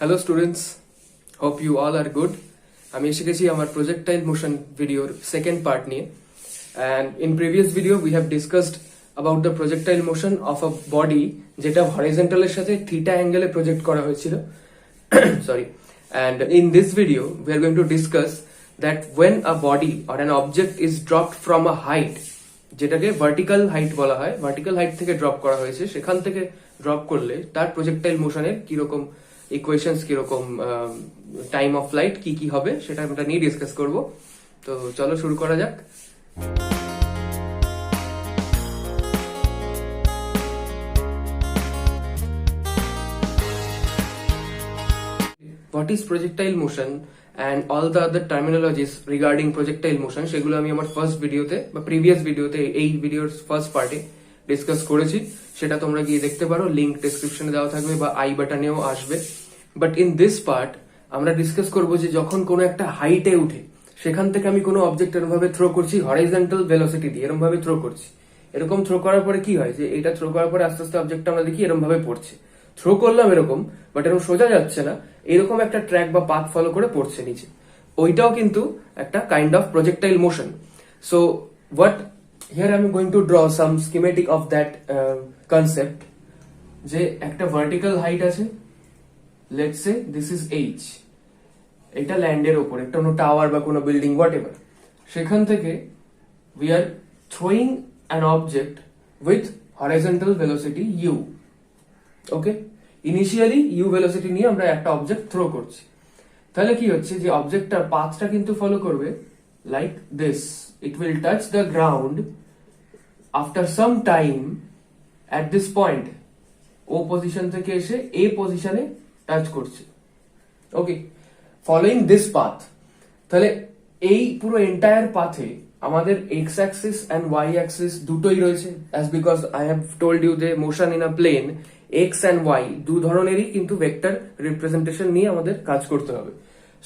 Hello students, hope you all are good. আমি এসে গেছি আমার projectile motion ভিডিওর সেকেন্ড পার্ট নিয়ে and in previous video we have discussed about the projectile motion of a body যেটা horizontal এর সাথে theta angle এ project করা হয়েছিল sorry and in this video we are going to discuss that when a body or an object is dropped from a height যেটাকে vertical height বলা হয়, vertical height থেকে drop করা হয়েছে, সেখান থেকে ড্রপ করলে তার প্রজেক্টাইল মোশনের কিরকম ইকুয়েশনস, কিরকম টাইম অফ ফ্লাইট কি কি হবে সেটা আমরা নিয়ে ডিসকাস করব। তো চলো শুরু করা যাক। What is projectile motion and all the other terminologies regarding projectile motion সেগুলো আমি আমার ফার্স্ট ভিডিওতে বা প্রিভিয়াস ভিডিওতে এই ভিডিওর ফার্স্ট পার্টে ডিসকাস করেছি, সেটা তোমরা গিয়ে দেখতে পারো, লিংক ডেসক্রিপশনে দেওয়া থাকবে বা আই বাটনেও আসবে। বাট ইন দিস পার্ট আমরা ডিসকাস করবো যে যখন কোনো একটা হাইটে উঠে সেখান থেকে আমি কোনো অবজেক্ট এরকম ভাবে থ্রো করছি, হরাইজন্টাল ভেলোসিটি দিয়ে এরকম ভাবে থ্রো করছি। এরকম থ্রো করার পরে কি হয় যে এটা থ্রো করার পরে আস্তে আস্তে অবজেক্টটা আমরা দেখি এরকম ভাবে পড়ছে, থ্রো করলাম এরকম, বাট এরকম সোজা যাচ্ছে না, এরকম একটা ট্র্যাক বা পাথ ফলো করে পড়ছে নিচে, ওইটাও কিন্তু একটা kind of projectile motion. So what here I am going to draw some schematic of that concept. যে একটা ভার্টিক্যাল হাইট আছে, let's say this is H, এটা ল্যান্ডের ওপর একটা কোনো টাওয়ার বা কোনো বিল্ডিং হোয়াট এভার, সেখান থেকে we are throwing an object with horizontal velocity U. Okay, initially U velocity নিয়ে আমরা একটা অবজেক্ট থ্রো করছি। তাহলে কি হচ্ছে যে অবজেক্টটার পাথটা কিন্তু ফলো করবে like this, it will touch the ground after some time at this point, ও পজিশন থেকে এসে এ পজিশনে টাচ করছে। Okay, following this path. তাহলে এই পুরো এন্টায়ার পাথে আমাদের X axis and Y axis দুটোই রয়েছে, as because I have told you যে motion in a plane X and Y দু ধরনেরই কিন্তু ভেক্টর রিপ্রেজেন্টেশন নিয়ে আমাদের কাজ করতে হবে।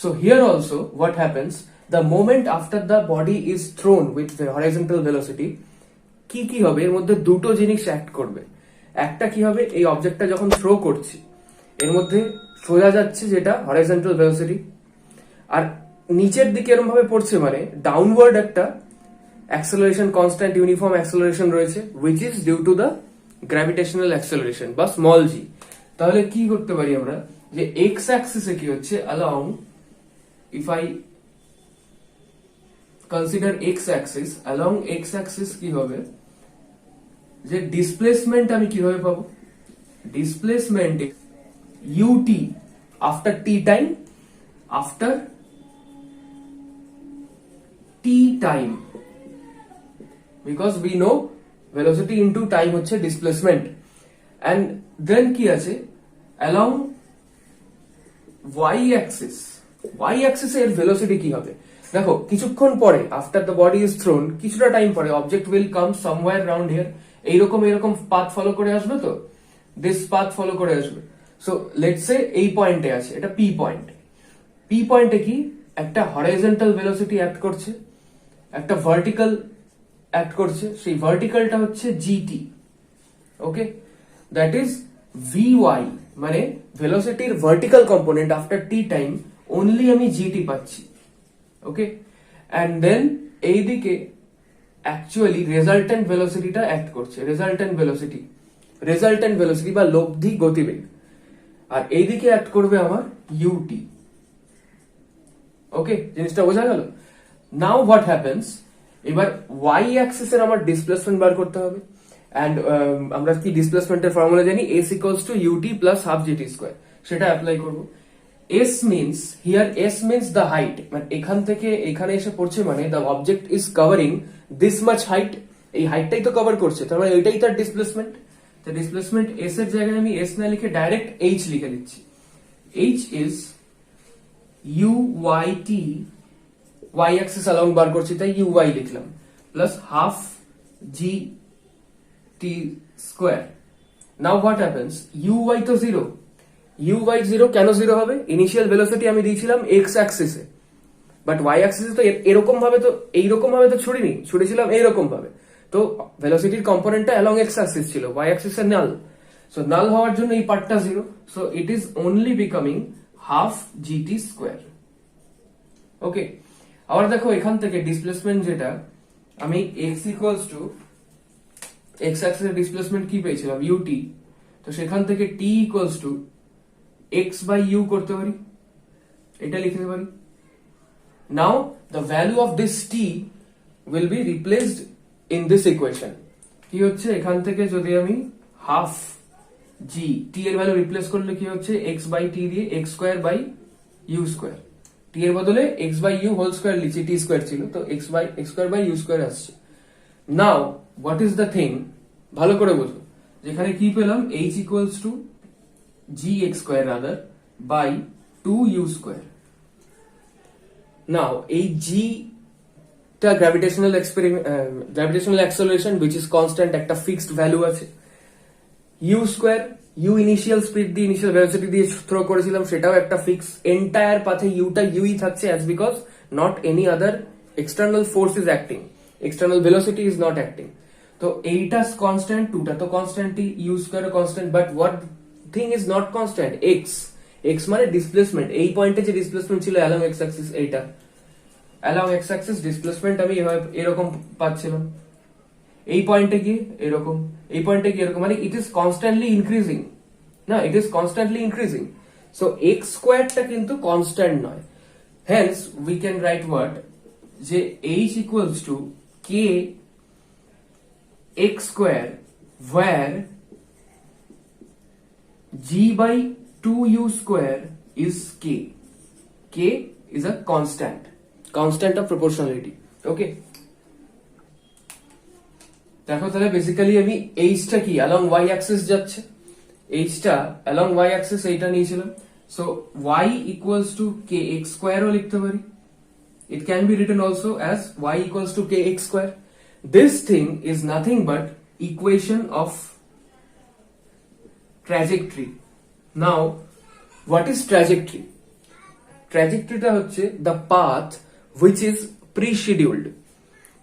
So here also what happens, the moment after the body is thrown with horizontal velocity, কি কি হবে এর মধ্যে দুটো জিনিস অ্যাক্ট করবে। একটা কি হবে, এই অবজেক্টটা যখন থ্রো করছি এর মধ্যে সোজা যাচ্ছে যেটা হরাইজন্টাল ভেলোসিটি, আর নিচের দিকে এরকম ভাবে পড়ছে মানে ডাউনওয়ার্ড একটা অ্যাক্সেলারেশন, কনস্ট্যান্ট ইউনিফর্ম অ্যাক্সেলারেশন রয়েছে, which is due to the gravitational acceleration বা স্মল জি। তাহলে কি করতে পারি আমরা, যে এক্স অ্যাক্সিসে কি হচ্ছে, along if I consider x Axis, along x Axis কি হবে, যে ডিসপ্লেসমেন্ট আমি কিভাবে পাবো, displacement ut after t time, after t time, because we know velocity into time হচ্ছে displacement, and then কি আছে along y axis, y axis এর velocity কি হবে, দেখো কিছুক্ষণ পরে after the body is thrown, কিছুটা টাইম পরে object will come somewhere around here, এইরকম এরকম পাথ ফলো করে আসবে, তো দিস পাথ ফলো করে আসবে। সো লেটস সে এই পয়েন্টে আছে, এটা পি পয়েন্ট, পি পয়েন্টে কি একটা হরাইজন্টাল ভেলোসিটি অ্যাক্ট করছে, একটা ভার্টিক্যাল অ্যাক্ট করছে, সেই ভার্টিক্যালটা হচ্ছে GT. Okay, that is VY, মানে ভেলোসিটির vertical component after t time only আমি জিটি পাচ্ছি। ওকে, অ্যান্ড দেন এইদিকে অ্যাকচুয়ালি রেজাল্টেন্ট ভেলোসিটিটা অ্যাক্ট করছে, রেজাল্টেন্ট ভেলোসিটি বা লব্ধি গতিবেগ, আর এইদিকে অ্যাক্ট করবে আমার ইউটি। ওকে, জিনিসটা বোঝা গেল। নাও হোয়াট হ্যাপেন্স, এবার ওয়াই অ্যাক্সিসের আমার ডিসপ্লেসমেন্ট বার করতে হবে, এন্ড আমরা কি ডিসপ্লেসমেন্টের ফর্মুলা জানি, S equals to UT plus half GT square, সেটা অ্যাপ্লাই করব। S means here, S means the height, মানে এখান থেকে এখানে এসে পড়ছে মানে the object is covering this much height, এই হাইটটাই তো কভার করছে, তার মানে এটাই তার ডিসপ্লেসমেন্ট। তো ডিসপ্লেসমেন্ট এস এর জায়গায় আমি এস না লিখে ডাইরেক্ট এইচ লিখে দিচ্ছি, H is U Y T, Y axis along বার করছি তাই ইউ ওয়াই লিখলাম, plus half G T square. Now what happens, U Y তো জিরো, ইউ ওয়াই জিরো, কেন জিরো হবে, ইনিশিয়াল ভেলোসিটি আমি দিয়েছিলাম এক্স অ্যাক্সিসে, বাট ওয়াই অ্যাক্সিসে তো এরকম ভাবে তো এইরকম ভাবে তো ছুড়েছিলাম এইরকম ভাবে, তো ভেলোসিটির কম্পোনেন্টটা অ্যালং এক্স অ্যাক্সিস ছিল, ওয়াই অ্যাক্সিস এর নাল, সো নাল হওয়ার জন্য এই পার্টটা zero, so it is only becoming half GT square. Okay, আবার দেখো এখান থেকে ডিসপ্লেসমেন্ট যেটা আমি x equals to x axis এর ডিসপ্লেসমেন্ট কি পেয়েছিলাম ইউটি, তো সেখান থেকে t equals to x by u করতে পারি, এটা লিখতে পারি। Now the value of this t will be replaced in this equation। কি হচ্ছে এখান থেকে যদি আমি হাফ জি টি এর ভ্যালু রিপ্লেস করলে কি হচ্ছে x বাই টি দিয়ে x square by u square, t এর বদলে x by u whole square লিখছি, টি স্কোয়ার ছিল তো x square by u square আসছে। Now what is the thing, ভালো করে বোঝো, যেখানে কি পেলাম h equals to g x square rather by 2u square. Now এই জি টা gravitational acceleration which is constant, একটা ফিক্সড ভ্যালু আছে। U square, u initial speed দিয়ে ইনিশিয়াল ভেলোসিটি দিয়ে থ্রো করেছিলাম, সেটাও একটা ফিক্স। এন্টায়ার পাথে ইউটা ইউই থাকছে as because not any other external force is acting, external velocity is not acting. তো এইটা কনস্ট্যান্ট, টুটা তো কনস্ট্যান্টই, u square constant, but what thing is not constant, x মানে ডিসপ্লেসমেন্ট। এই পয়েন্টে যে ডিসপ্লেসমেন্ট ছিল অ্যালং এক্স অ্যাক্সিস, এইটা অ্যালং এক্স অ্যাক্সিস ডিসপ্লেসমেন্ট আমি এরকম পাচ্ছিলাম, এই পয়েন্টে গিয়ে এরকম, এই পয়েন্টে গিয়ে এরকম, মানে ইট ইজ কনস্ট্যান্টলি ইনক্রিজিং না, it is constantly increasing. So x স্কোয়ারটা কিন্তু কনস্ট্যান্ট নয়, hence we can write what, যে h equals to k x square where g by 2u square is k, k is a constant of proportionality। Okay, দেখো তাহলে basically আমি এইচটা কি along Y Axis যাচ্ছে, এইচটা along Y axis এইটা নিয়েছিলাম। So y equals to k x স্কোয়ারও লিখতে পারি, it can be written also as y equals to k x square. This thing is nothing but equation of trajectory. Now what is trajectory? ট্র্যাজেক্টরিটা হচ্ছে the path which is pre-scheduled,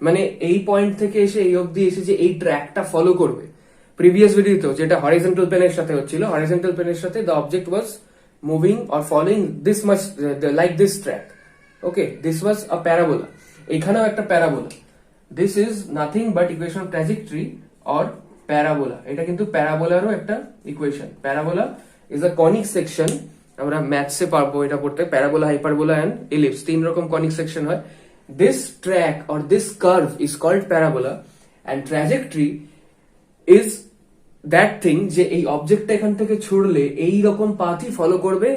মানে এই point থেকে এসে এই অবধি এসে যে এই ট্র্যাকটা ফলো করবে। প্রিভিয়াস ভিডিওতে যেটা হরিজন্টাল প্লেনের সাথে হচ্ছিল, হরিজন্টাল প্লেনের সাথে the object was moving or following this much like this track. Okay, this was a parabola, এখানেও একটা parabola. This is nothing but equation of trajectory or parabola. এটা কিন্তু প্যারাবোলারও একটা equation. Parabola is a conic section, আমরা ম্যাথসে পারবো এটা পড়তে, parabola, hyperbola and ellipse, তিন রকম কনিক সেকশন হয়। This track or this curve is called parabola and trajectory is that thing যে এই অবজেক্টটা এখান থেকে ছুড়লে এই রকম পাথই ফলো করবে,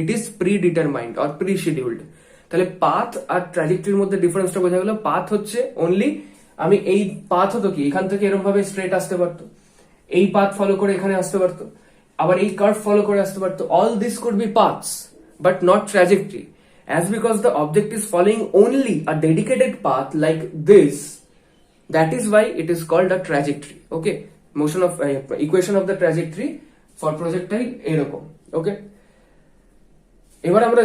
it is pre determined or pre scheduled. তাহলে পাথ আর ট্র্যাজেক্টরির মধ্যে ডিফারেন্সটা বোঝা গেল। পাথ হচ্ছে অনলি আমি এই পাথ হতো কি এখান থেকে এরকম ভাবে স্ট্রেট আসতে পারতো, এই পাথ ফলো করে এখানে আসতে পারতো, আবার এই কার্ভ ফলো করে আসতে পারতো। All this could be paths but not trajectory, as because the object is following only a dedicated path like this, that is why it is called a trajectory। Okay, motion of equation of the trajectory for projectile এরকম। Okay, এবার আমরা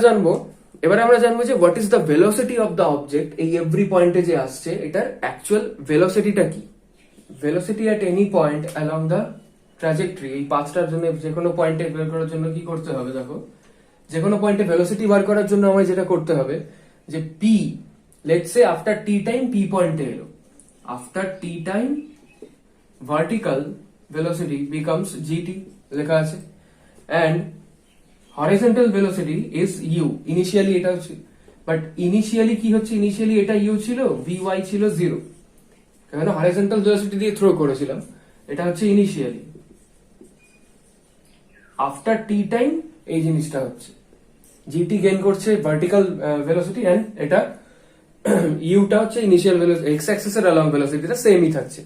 জানবো যে what is the velocity of the object, এই every পয়েন্টে যে আসছে এটার অ্যাকচুয়াল ভেলোসিটিটা কি। Velocity at any point along the trajectory, এই পাঁচটার জন্য যে কোনো পয়েন্টে বের করার জন্য কি করতে হবে, দেখো যে কোনো পয়েন্টে ভেলোসিটি বার করার জন্য আমায় যেটা করতে হবে যে p, let's say after t time p পয়েন্টে এলো, after t time vertical velocity becomes g t লেখা আছে, and horizontal velocity is u. Initially এটা হচ্ছে, বাট ইনিশিয়ালি কি হচ্ছে, ইনিশিয়ালি এটা ইউ ছিল, ভি ওয়াই ছিল 0, কারণ হরিজন্টাল ভেলোসিটি দিয়ে থ্রো করেছিলাম, এটা হচ্ছে ইনিশিয়ালি। আফটার টি টাইম এই জিনিসটা হচ্ছে জিটি গেইন করছে ভার্টিক্যাল ভেলোসিটি, এন্ড এটা ইউটা হচ্ছে ইনিশিয়াল ভেলোসিটি, এক্স অ্যাক্সিস এর অ্যালং ভেলোসিটিটা সেমই থাকছে।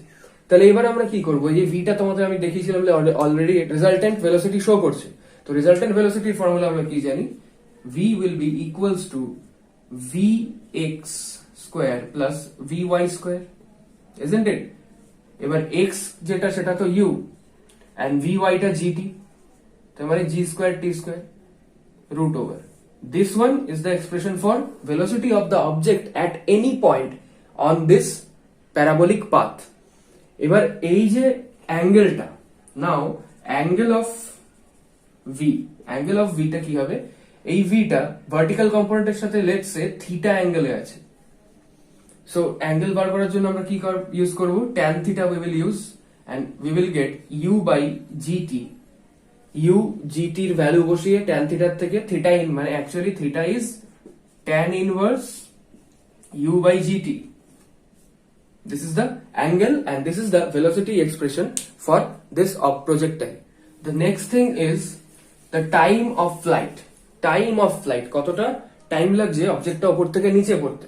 তাহলে এবার আমরা কি করবো, এই যে ভিটা তোমাদের আমি দেখিয়েছিলাম অলরেডি রেজাল্টেন্ট ভেলোসিটি শো করছে। তো রেজাল্টেন্ট ভেলোসিটির ফর্মুলা আমরা কি জানি, v will be equals to v x square plus v y square, isn't it? এবার এক্স যেটা সেটা তো ইউ এন্ড ভি ওয়াইটা জিটি, তার মানে g square t square root over. This one is the expression for velocity of the object at any point on this parabolic path. এবার এই যে অ্যাঙ্গেলটা, নাও অ্যাঙ্গেল অফ ভি টা কি হবে, এই ভিটা ভার্টিক্যাল কম্পোনেন্টের সাথে লেটস সে থিটা অ্যাঙ্গেলে আছে। সো অ্যাঙ্গেল বার করার জন্য আমরা কি ইউজ করব, tan theta we will use and we will get u by gt। u gt এর ভ্যালু বসিয়ে tan থিটার থেকে থিটা ইন মানে actually theta is tan inverse u by gt. This is the angle and this is the velocity expression for this projectile. The next thing is the time of flight. Time of flight, কতটা time লাগছে অবজেক্টটা উপর থেকে নিচে পড়তে।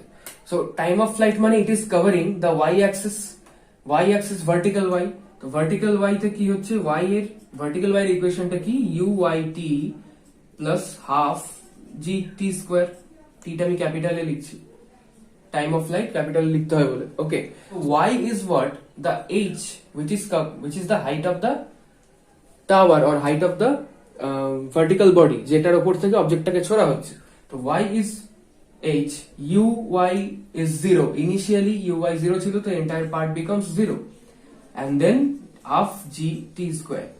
So time of flight মানে it is covering the y axis vertical y। তো vertical y তে কি হচ্ছে, y এর vertical y এর ইকুয়েশনটা কি, uyt plus half gt square. টিটা আমি ক্যাপিটালে লিখছি, টাইম অফ ফ্লাইট ক্যাপিটাল লিখতে হয় বলে। ওকে, y is what, the h which is the height of the tower or height of the vertical body, যেটার উপর থেকে অবজেক্টটাকে ছোড়া হচ্ছে। তো y is h, uy is 0, initially uy 0 ছিল, তো entire part becomes 0 and then half gt square.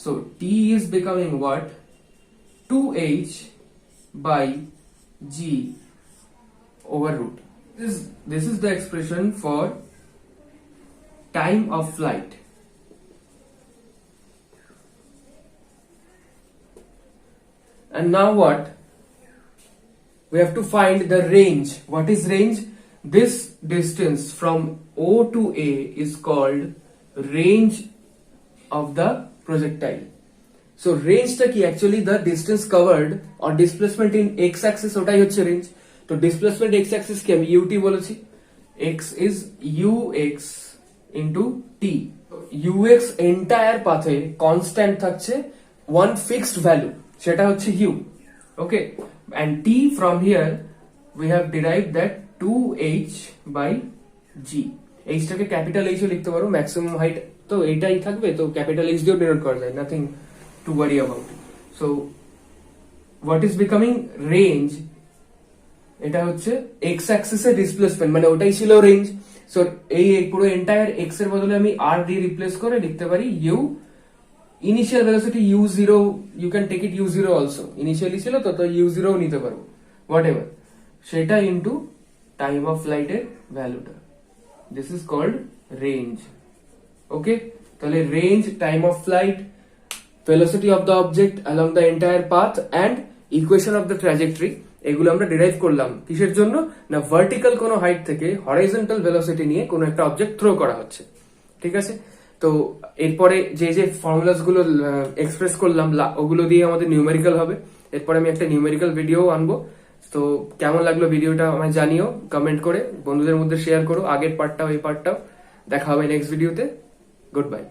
So t is becoming what, 2h by g over root. This is the expression for time of flight. And now what? We have to find the range. What is range? This distance from O to A is called range of the projectile. So range টা কি, actually the distance covered or displacement in x axis, ওটাই হচ্ছে range। তো displacement x Axis কে আমি ut বলেছি, x is ux into t। ux entire পাথে constant থাকছে one fixed value, সেটা হচ্ছে u। Okay, and t from here we have derived that 2h by g। h টাকে ক্যাপিটাল h ও লিখতে পারো, maximum height তো এইটাই থাকবে, তো ক্যাপিটাল h দিয়েও ডিনোট করা যায়, nothing to worry about. So what is becoming range, এটা হচ্ছে x অ্যাক্সিসের ডিসপ্লেসমেন্ট, মানে ওটাই ছিল রেঞ্জ। সো এই পুরো এন্টায়ার x এর বদলে আমি r দিয়ে রিপ্লেস করে লিখতে পারি u, initial velocity u0, you can take it u0 also, initially ছিল তো u0 নিতে পারবো, হোয়াটএভার, সেটা ইনটু টাইম অফ ফ্লাইট এর ভ্যালুটা। This is called range. Okay, তাহলে range, time of flight, velocity of the object along the entire path and equation of the trajectory, এগুলো আমরা ডিরাইভ করলাম কিসের জন্য, না ভার্টিক্যাল কোনো হাইট থেকে হরাইজন্টাল ভেলোসিটি নিয়ে কোনো একটা অবজেক্ট থ্রো করা হচ্ছে। ঠিক আছে, তো এরপরে যে যে ফর্মুলাস গুলো এক্সপ্রেস করলাম ওগুলো দিয়ে আমাদের নিউমেরিক্যাল হবে। এরপরে আমি একটা নিউমেরিক্যাল ভিডিও আনবো। তো কেমন লাগলো ভিডিওটা আমায় জানিও কমেন্ট করে, বন্ধুদের মধ্যে শেয়ার করো, আগের পার্টটাও এই পার্টটাও। দেখা হবে নেক্সট ভিডিওতে। Good bye.